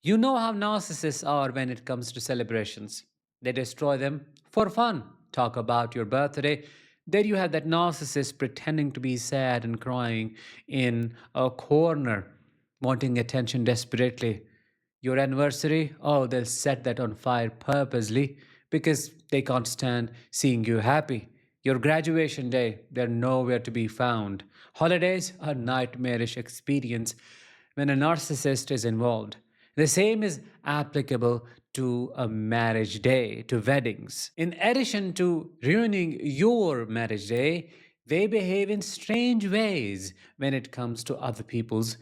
You know how narcissists are when it comes to celebrations. They destroy them for fun. Talk about your birthday. There you have that narcissist pretending to be sad and crying in a corner, wanting attention desperately. Your anniversary, oh, they'll set that on fire purposely because they can't stand seeing you happy. Your graduation day, they're nowhere to be found. Holidays, a nightmarish experience when a narcissist is involved. The same is applicable to a marriage day, to weddings. In addition to ruining your marriage day, they behave in strange ways when it comes to other people's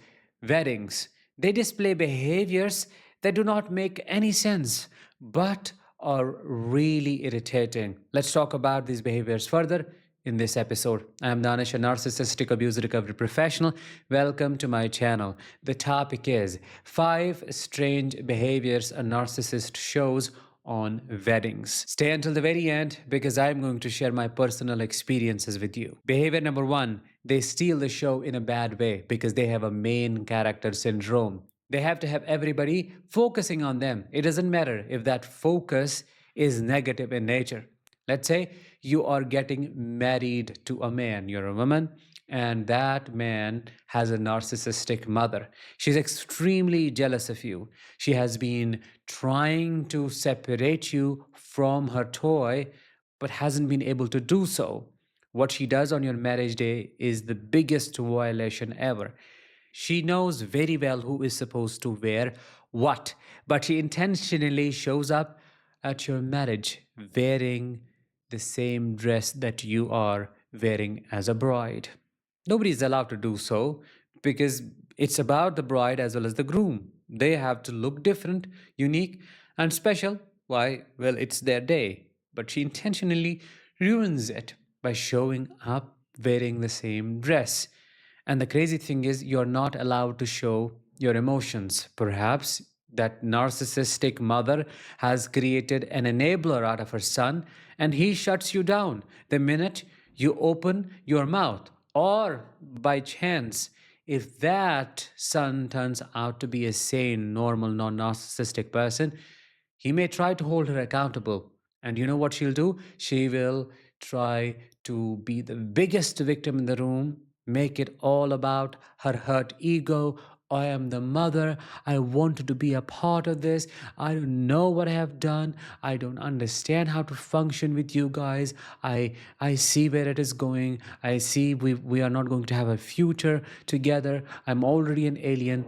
weddings. They display behaviors that do not make any sense but are really irritating. Let's talk about these behaviors further in this episode. I am Danish, a narcissistic abuse recovery professional. Welcome to my channel. The topic is 5 strange behaviors a narcissist shows on weddings. Stay until the very end because I'm going to share my personal experiences with you. Behavior number 1, they steal the show in a bad way because they have a main character syndrome. They have to have everybody focusing on them. It doesn't matter if that focus is negative in nature. Let's say you are getting married to a man, you're a woman, and that man has a narcissistic mother. She's extremely jealous of you. She has been trying to separate you from her toy, but hasn't been able to do so. What she does on your marriage day is the biggest violation ever. She knows very well who is supposed to wear what, but she intentionally shows up at your marriage wearing the same dress that you are wearing as a bride. Nobody is allowed to do so because it's about the bride as well as the groom. They have to look different, unique, and special. Why? Well, it's their day. But she intentionally ruins it by showing up wearing the same dress. And the crazy thing is, you're not allowed to show your emotions. Perhaps that narcissistic mother has created an enabler out of her son, and he shuts you down the minute you open your mouth. Or by chance, if that son turns out to be a sane, normal, non narcissistic person, he may try to hold her accountable. And you know what she'll do? She will try to be the biggest victim in the room, make it all about her hurt ego. I am the mother. I wanted to be a part of this. I don't know what I have done. I don't understand how to function with you guys. I see where it is going. I see we are not going to have a future together. I'm already an alien.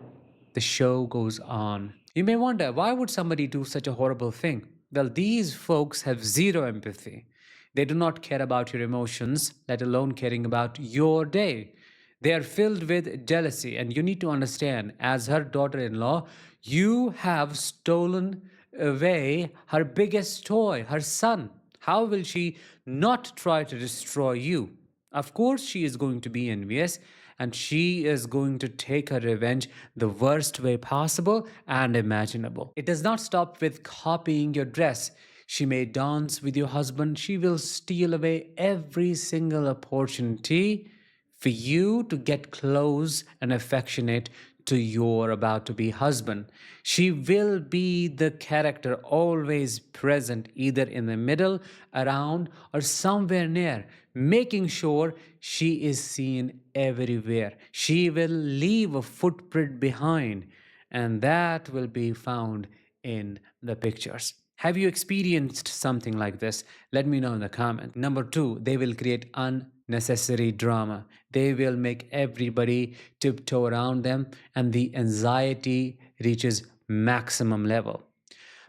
The show goes on. You may wonder, why would somebody do such a horrible thing? Well, these folks have zero empathy. They do not care about your emotions, let alone caring about your day. They are filled with jealousy, and you need to understand, as her daughter in law, you have stolen away her biggest toy, her son. How will she not try to destroy you? Of course, she is going to be envious and she is going to take her revenge the worst way possible and imaginable. It does not stop with copying your dress. She may dance with your husband. She will steal away every single opportunity for you to get close and affectionate to your about to be husband. She will be the character always present, either in the middle, around, or somewhere near, making sure she is seen everywhere. She will leave a footprint behind, and that will be found in the pictures. Have you experienced something like this? Let me know in the comment. Number 2, they will create unnecessary drama. They will make everybody tiptoe around them, and the anxiety reaches maximum level.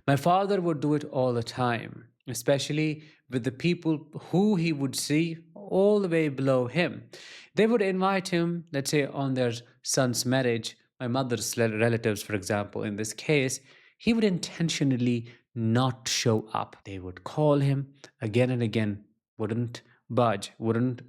My father would do it all the time, especially with the people who he would see all the way below him. They would invite him, let's say, on their son's marriage, my mother's relatives, for example, in this case, he would intentionally not show up. They would call him again and again, wouldn't budge, wouldn't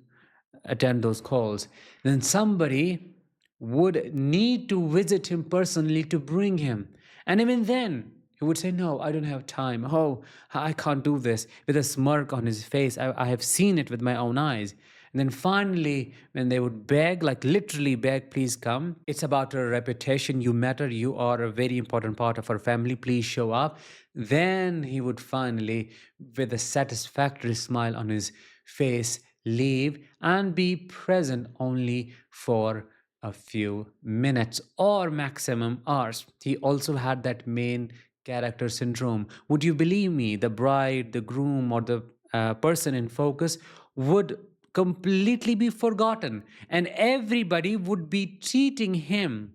attend those calls. Then somebody would need to visit him personally to bring him. And even then, he would say, "No, I don't have time. Oh, I can't do this," with a smirk on his face. I have seen it with my own eyes. And then finally, when they would beg, like literally beg, please come. It's about her reputation. You matter. You are a very important part of our family. Please show up. Then he would finally, with a satisfactory smile on his face, leave and be present only for a few minutes or maximum hours. He also had that main character syndrome. Would you believe me? The bride, the groom, or the person in focus would completely be forgotten, and everybody would be treating him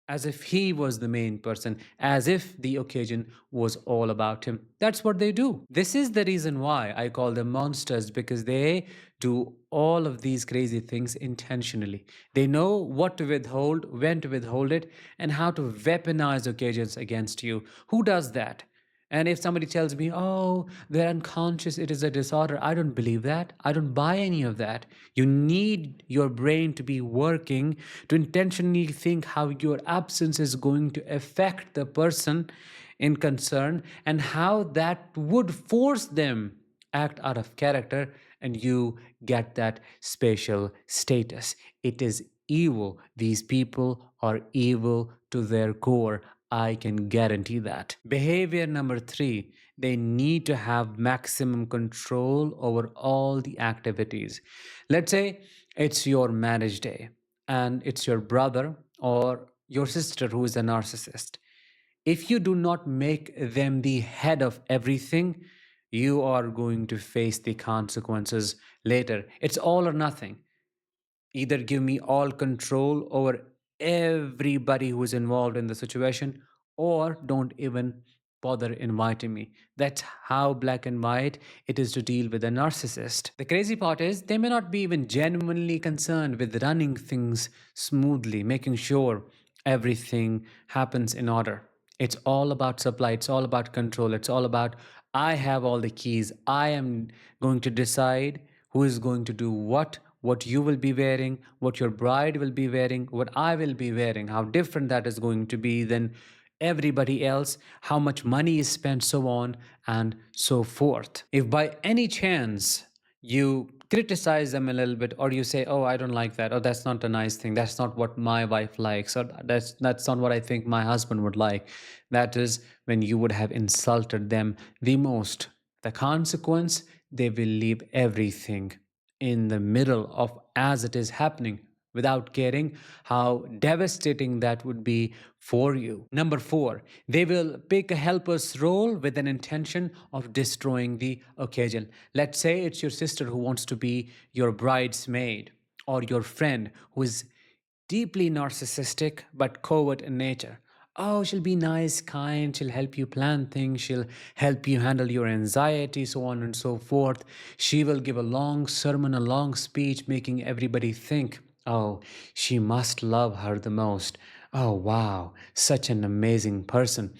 as if he was the main person, as if the occasion was all about him. That's what they do. This is the reason why I call them monsters, because they do all of these crazy things intentionally. They know what to withhold, when to withhold it, and how to weaponize occasions against you. Who does that? And if somebody tells me, oh, they're unconscious, it is a disorder, I don't believe that. I don't buy any of that. You need your brain to be working to intentionally think how your absence is going to affect the person in concern and how that would force them act out of character, and you get that spatial status. It is evil. These people are evil to their core. I can guarantee that. Behavior number three, they need to have maximum control over all the activities. Let's say it's your marriage day and it's your brother or your sister who is a narcissist. If you do not make them the head of everything, you are going to face the consequences later. It's all or nothing. Either give me all control over everybody who is involved in the situation, or don't even bother inviting me. That's how black and white it is to deal with a narcissist. The crazy part is they may not be even genuinely concerned with running things smoothly, making sure everything happens in order. It's all about supply, it's all about control, it's all about I have all the keys. I am going to decide who is going to do what you will be wearing, what your bride will be wearing, what I will be wearing, how different that is going to be than everybody else, how much money is spent, so on and so forth. If by any chance you criticize them a little bit, or you say, oh, I don't like that, or that's not a nice thing, that's not what my wife likes, or that's not what I think my husband would like, that is when you would have insulted them the most. The consequence, they will leave everything in the middle of as it is happening without caring how devastating that would be for you. Number four, they will pick a helper's role with an intention of destroying the occasion. Let's say it's your sister who wants to be your bridesmaid, or your friend who is deeply narcissistic but covert in nature. Oh, she'll be nice, kind, she'll help you plan things, she'll help you handle your anxiety, so on and so forth. She will give a long sermon, a long speech, making everybody think, oh, she must love her the most. Oh, wow, such an amazing person.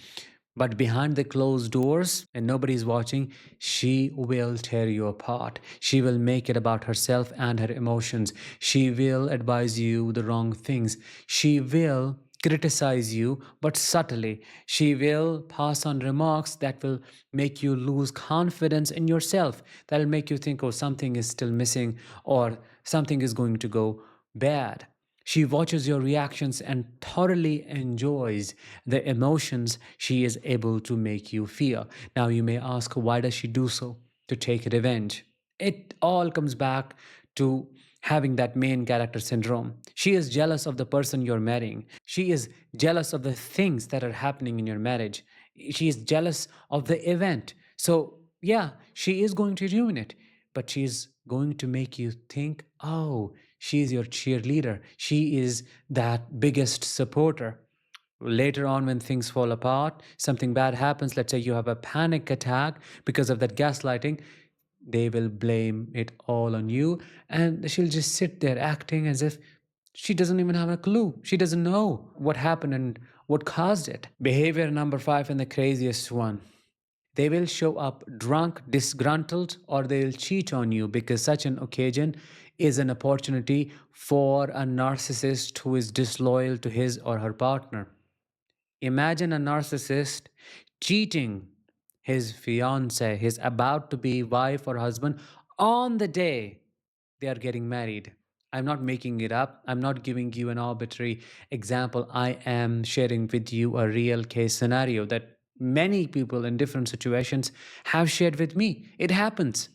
But behind the closed doors, and nobody's watching, she will tear you apart. She will make it about herself and her emotions. She will advise you the wrong things. She will criticize you, but subtly. She will pass on remarks that will make you lose confidence in yourself. That'll make you think, oh, something is still missing, or something is going to go bad. She watches your reactions and thoroughly enjoys the emotions she is able to make you feel. Now, you may ask, why does she do so? To take revenge. It all comes back to having that main character syndrome. She is jealous of the person you're marrying. She is jealous of the things that are happening in your marriage. She is jealous of the event. So, yeah, she is going to ruin it, but she's going to make you think, oh, she's your cheerleader. She is that biggest supporter. Later on, when things fall apart, something bad happens, let's say you have a panic attack because of that gaslighting, they will blame it all on you. And she'll just sit there acting as if she doesn't even have a clue. She doesn't know what happened and what caused it. Behavior number five, and the craziest one, they will show up drunk, disgruntled, or they'll cheat on you, because such an occasion is an opportunity for a narcissist who is disloyal to his or her partner. Imagine a narcissist cheating his fiance, his about to be wife or husband, on the day they are getting married. I'm not making it up. I'm not giving you an arbitrary example. I am sharing with you a real case scenario that many people in different situations have shared with me. It happens.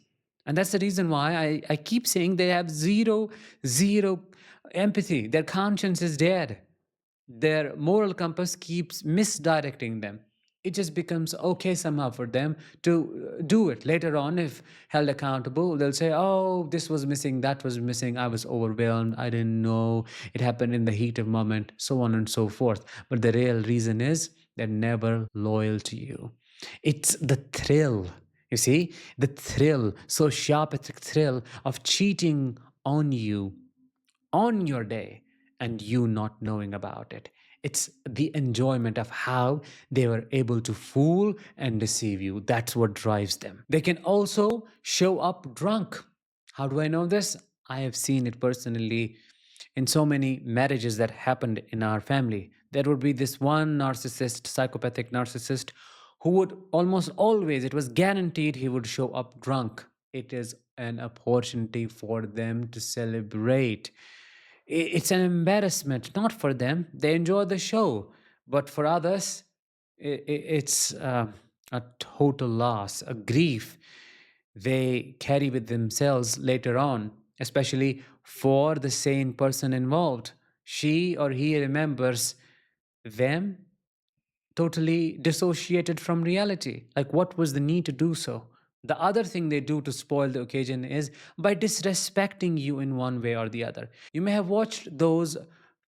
And that's the reason why I keep saying they have zero empathy. Their conscience is dead. Their moral compass keeps misdirecting them. It just becomes okay somehow for them to do it. Later on, if held accountable, they'll say, oh, this was missing, that was missing, I was overwhelmed, I didn't know, it happened in the heat of moment, so on and so forth. But the real reason is they're never loyal to you. It's the thrill, you see, the thrill, sociopathic thrill of cheating on you on your day and you not knowing about it. It's the enjoyment of how they were able to fool and deceive you. That's what drives them. They can also show up drunk. How do I know this? I have seen it personally in so many marriages that happened in our family. There would be this one narcissist, psychopathic narcissist, who would almost always, it was guaranteed, he would show up drunk. It is an opportunity for them to celebrate. It's an embarrassment, not for them. They enjoy the show, but for others, it's a total loss, a grief they carry with themselves later on, especially for the sane person involved. She or he remembers them totally dissociated from reality. Like, what was the need to do so? The other thing they do to spoil the occasion is by disrespecting you in one way or the other. You may have watched those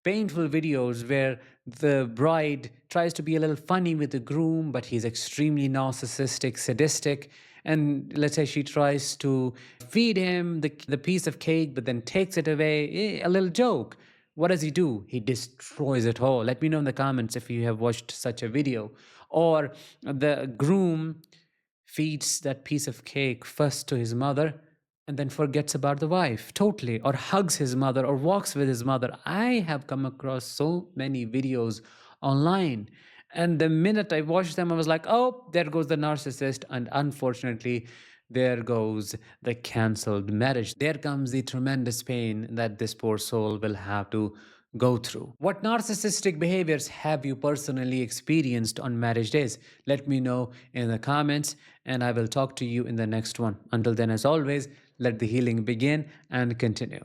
painful videos where the bride tries to be a little funny with the groom, but he's extremely narcissistic, sadistic. And let's say she tries to feed him the piece of cake, but then takes it away. A little joke. What does he do? He destroys it all. Let me know in the comments if you have watched such a video. Or the groom feeds that piece of cake first to his mother and then forgets about the wife totally, or hugs his mother or walks with his mother. I have come across so many videos online. And the minute I watched them, I was like, oh, there goes the narcissist. And unfortunately, there goes the cancelled marriage. There comes the tremendous pain that this poor soul will have to go through. What narcissistic behaviors have you personally experienced on marriage days? Let me know in the comments, and I will talk to you in the next one. Until then, as always, let the healing begin and continue.